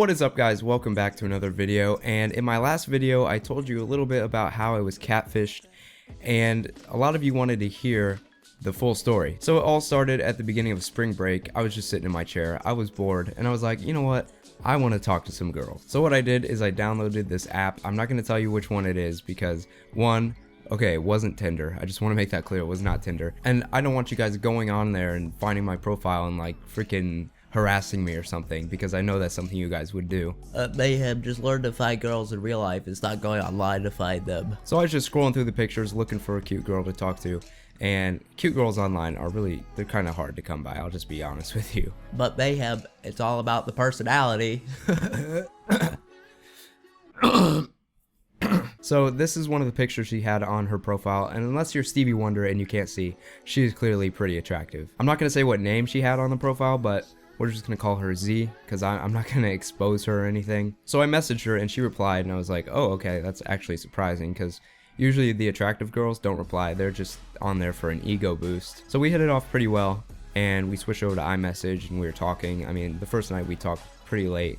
What is up, guys? Welcome back to another video. And in my last video I told you a little bit about how I was catfished, and a lot of you wanted to hear the full story. So it all started at the beginning of spring break. I was just sitting in my chair, I was bored, and I was like, you know what, I want to talk to some girls. So what I did is I downloaded this app. I'm not going to tell you which one it is because okay, it wasn't Tinder. I just want to make that clear, it was not Tinder. And I don't want you guys going on there and finding my profile and like freaking harassing me or something, because I know that's something you guys would do. Mayhem, just learn to find girls in real life. It's not going online to find them. So I was just scrolling through the pictures looking for a cute girl to talk to, and cute girls online are they're kind of hard to come by, I'll just be honest with you. But Mayhem, it's all about the personality. So this is one of the pictures she had on her profile, and unless you're Stevie Wonder and you can't see, she is clearly pretty attractive. I'm not going to say what name she had on the profile, but we're just going to call her Z, because I'm not going to expose her or anything. So I messaged her and she replied, and I was like, oh, okay, that's actually surprising, because usually the attractive girls don't reply. They're just on there for an ego boost. So we hit it off pretty well, and we switched over to iMessage, and we were talking. I mean, the first night we talked pretty late.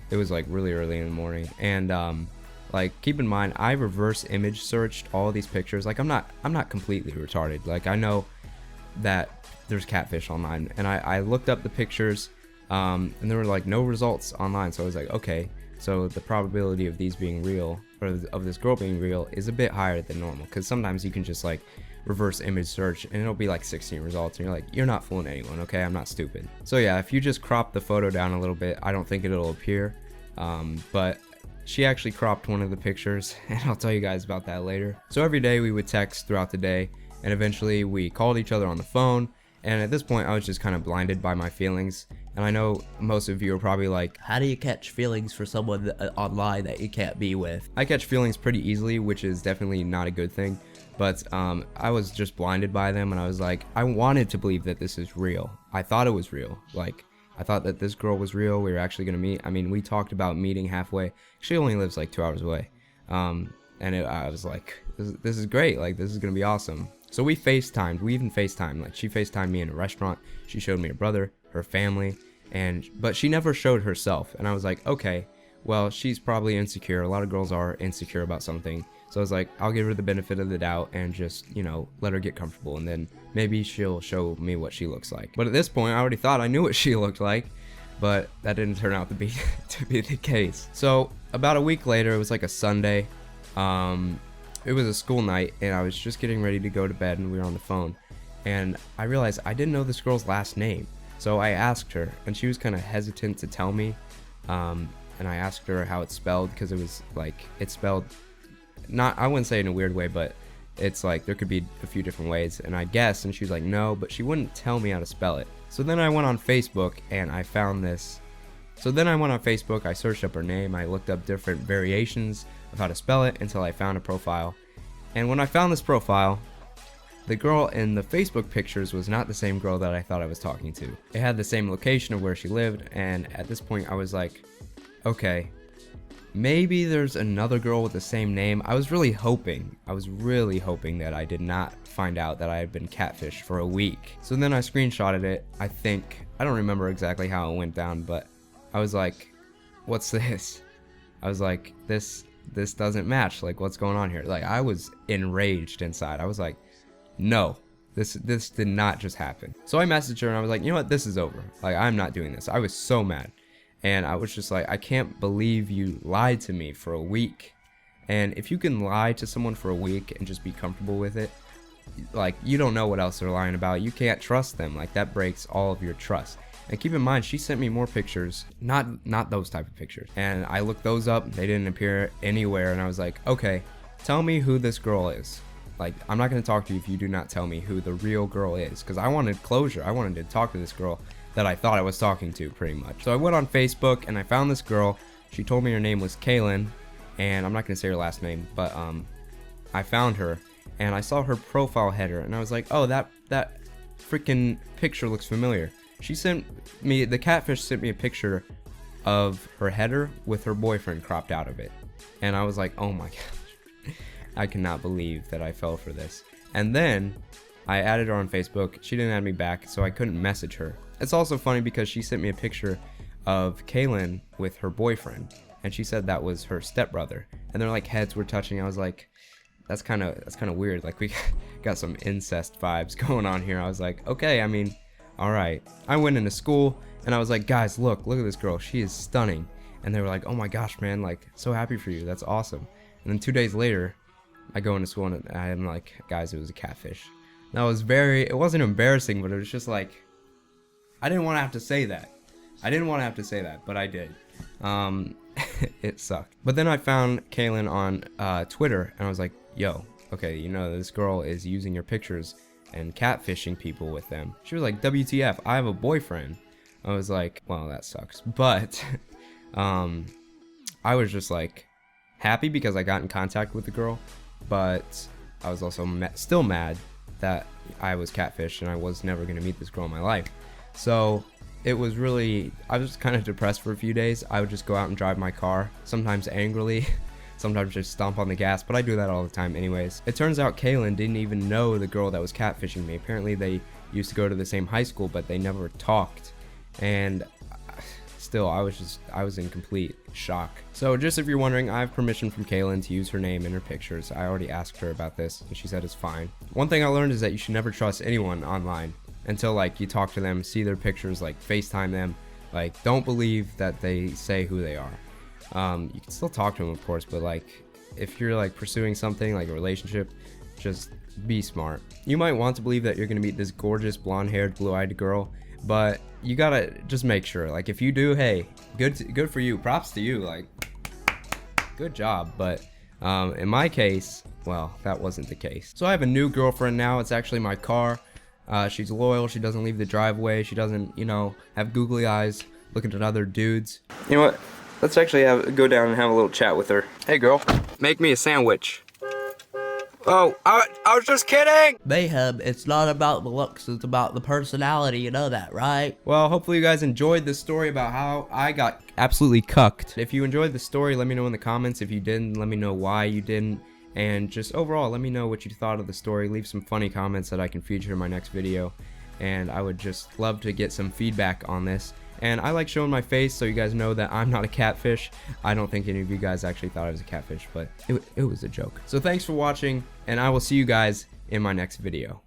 It was like really early in the morning, and like, keep in mind, I reverse image searched all these pictures. Like, I'm not completely retarded. Like, I know that there's catfish online, and I looked up the pictures, and there were like no results online. So I was like, okay, so the probability of these being real, or of this girl being real, is a bit higher than normal, because sometimes you can just like reverse image search and it'll be like 16 results, and you're like, you're not fooling anyone, okay? I'm not stupid. So yeah, if you just crop the photo down a little bit, I don't think it'll appear, but she actually cropped one of the pictures, and I'll tell you guys about that later. So every day we would text throughout the day, and eventually we called each other on the phone. And at this point I was just kind of blinded by my feelings, and I know most of you are probably like, how do you catch feelings for someone online that you can't be with? I catch feelings pretty easily, which is definitely not a good thing, but I was just blinded by them, and I was like, I wanted to believe that this is real. I thought it was real. Like, I thought that this girl was real. We were actually going to meet. I mean, we talked about meeting halfway. She only lives like 2 hours away. I was like, this is great. Like, this is going to be awesome. So we FaceTimed. We even FaceTimed. Like, she FaceTimed me in a restaurant. She showed me her brother, her family, but she never showed herself. And I was like, okay, well, she's probably insecure. A lot of girls are insecure about something. So I was like, I'll give her the benefit of the doubt and just, you know, let her get comfortable, and then maybe she'll show me what she looks like. But at this point, I already thought I knew what she looked like, but that didn't turn out to be the case. So about a week later, it was like a Sunday. It was a school night, and I was just getting ready to go to bed, and we were on the phone, and I realized I didn't know this girl's last name. So I asked her, and she was kind of hesitant to tell me, and I asked her how it's spelled, because it was like, it's spelled not, I wouldn't say in a weird way, but it's like there could be a few different ways, and I guessed, and she was like, no, but she wouldn't tell me how to spell it. So then I went on Facebook and I found this. I searched up her name, I looked up different variations of how to spell it until I found a profile. And when I found this profile, the girl in the Facebook pictures was not the same girl that I thought I was talking to. It had the same location of where she lived, and at this point I was like, okay, maybe there's another girl with the same name. I was really hoping that I did not find out that I had been catfished for a week. So then I screenshotted it. I don't remember exactly how it went down, but I was like, what's this? I was like, this doesn't match. Like, what's going on here? Like, I was enraged inside. I was like, no, this did not just happen. So I messaged her and I was like, you know what? This is over. Like, I'm not doing this. I was so mad. And I was just like, I can't believe you lied to me for a week. And if you can lie to someone for a week and just be comfortable with it, like, you don't know what else they're lying about. You can't trust them. Like, that breaks all of your trust. And keep in mind, she sent me more pictures, not those type of pictures. And I looked those up, they didn't appear anywhere, and I was like, okay, tell me who this girl is. Like, I'm not going to talk to you if you do not tell me who the real girl is, because I wanted closure. I wanted to talk to this girl that I thought I was talking to, pretty much. So I went on Facebook and I found this girl. She told me her name was Kaylin, and I'm not going to say her last name, but I found her and I saw her profile header, and I was like, oh, that freaking picture looks familiar. The catfish sent me a picture of her header with her boyfriend cropped out of it, and I was like, oh my gosh, I cannot believe that I fell for this. And then I added her on Facebook. She didn't add me back, so I couldn't message her. It's also funny because she sent me a picture of Kaylin with her boyfriend, and she said that was her stepbrother, and their like heads were touching. I was like, that's kind of weird. Like, we got some incest vibes going on here. I was like, okay, I mean, all right. I went into school and I was like, guys, look at this girl. She is stunning. And they were like, oh my gosh, man, like, so happy for you. That's awesome. And then 2 days later, I go into school and I'm like, guys, it was a catfish. That was it wasn't embarrassing, but it was just like, I didn't want to have to say that. But I did. It sucked. But then I found Kaylin on Twitter, and I was like, yo, okay, you know, this girl is using your pictures and catfishing people with them. She was like, WTF, I have a boyfriend. I was like, well, that sucks. But I was just like happy because I got in contact with the girl, but I was also still mad that I was catfished and I was never going to meet this girl in my life. So it was really, I was kind of depressed for a few days. I would just go out and drive my car, sometimes angrily, sometimes just stomp on the gas, but I do that all the time anyways. It turns out Kaylin didn't even know the girl that was catfishing me. Apparently they used to go to the same high school, but they never talked. And still, I was in complete shock. So just if you're wondering, I have permission from Kaylin to use her name in her pictures. I already asked her about this and she said it's fine. One thing I learned is that you should never trust anyone online until like you talk to them, see their pictures, like FaceTime them. Like, don't believe that they say who they are. You can still talk to them, of course, but like if you're like pursuing something like a relationship, just be smart. You might want to believe that you're gonna meet this gorgeous blonde-haired, blue-eyed girl, but you gotta just make sure. Like, if you do, hey, good for you, props to you, like, good job. But in my case, well, that wasn't the case. So I have a new girlfriend now. It's actually my car. She's loyal. She doesn't leave the driveway. She doesn't, you know, have googly eyes looking at other dudes. You know what? Let's actually go down and have a little chat with her. Hey, girl, make me a sandwich. Oh, I was just kidding! Mayhem, it's not about the looks, it's about the personality, you know that, right? Well, hopefully you guys enjoyed this story about how I got absolutely cucked. If you enjoyed the story, let me know in the comments. If you didn't, let me know why you didn't. And just overall, let me know what you thought of the story. Leave some funny comments that I can feature in my next video. And I would just love to get some feedback on this. And I like showing my face so you guys know that I'm not a catfish. I don't think any of you guys actually thought I was a catfish, but it was a joke. So thanks for watching, and I will see you guys in my next video.